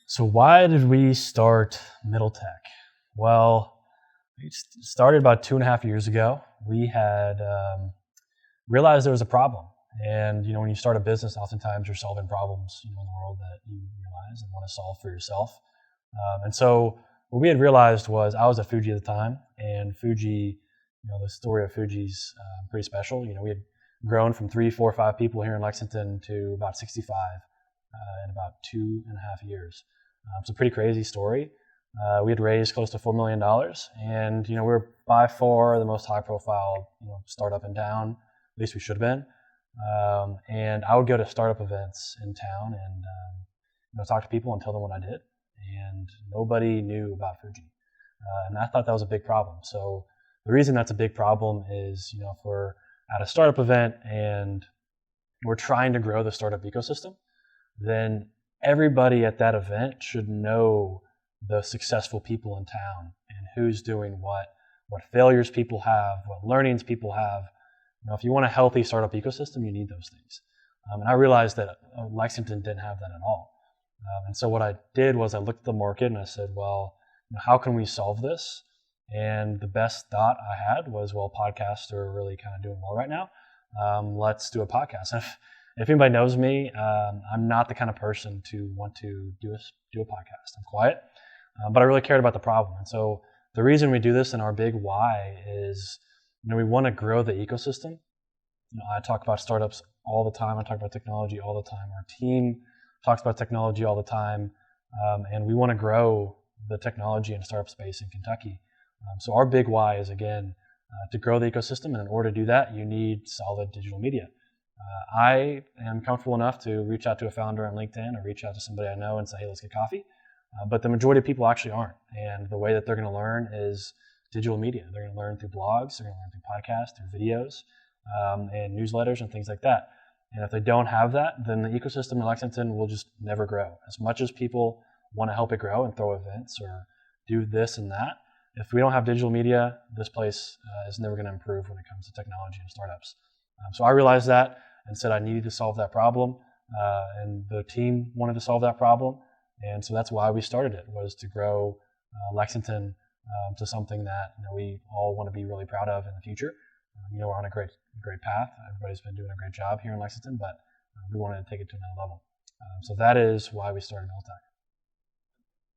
So why did we start Middle Tech? Well, it started about 2.5 years ago. We had realized there was a problem. And, when you start a business, oftentimes you're solving problems, in the world that you realize and want to solve for yourself. And so what we had realized was I was at Fuji at the time, and Fuji, the story of Fuji's pretty special. We had grown from 3, 4, 5 people here in Lexington to about 65 in about 2.5 years. It's a pretty crazy story. We had raised close to $4 million, and we were by far the most high-profile startup in town. At least we should have been. And I would go to startup events in town and talk to people and tell them what I did, and nobody knew about Fuji. And I thought that was a big problem. So the reason that's a big problem is, if we're at a startup event and we're trying to grow the startup ecosystem, then everybody at that event should know the successful people in town and who's doing what failures people have, what learnings people have. If you want a healthy startup ecosystem, you need those things. And I realized that Lexington didn't have that at all. And so what I did was I looked at the market and I said, well, how can we solve this? And the best thought I had was, well, podcasts are really kind of doing well right now. Let's do a podcast. If anybody knows me, I'm not the kind of person to want to do a podcast. I'm quiet, but I really cared about the problem. And so the reason we do this and our big why is, we want to grow the ecosystem. I talk about startups all the time. I talk about technology all the time. Our team talks about technology all the time. And we want to grow the technology and startup space in Kentucky. So our big why is, again, to grow the ecosystem. And in order to do that, you need solid digital media. I am comfortable enough to reach out to a founder on LinkedIn or reach out to somebody I know and say, hey, let's get coffee. But the majority of people actually aren't. And the way that they're going to learn is digital media. They're going to learn through blogs, they're going to learn through podcasts, through videos, and newsletters and things like that. And if they don't have that, then the ecosystem in Lexington will just never grow. As much as people want to help it grow and throw events or do this and that, if we don't have digital media, this place is never going to improve when it comes to technology and startups. So I realized that and said I needed to solve that problem, and the team wanted to solve that problem. And so that's why we started it, was to grow Lexington to something that we all want to be really proud of in the future. We're on a great path. Everybody's been doing a great job here in Lexington, but we wanted to take it to another level. So that is why we started Middle Tech.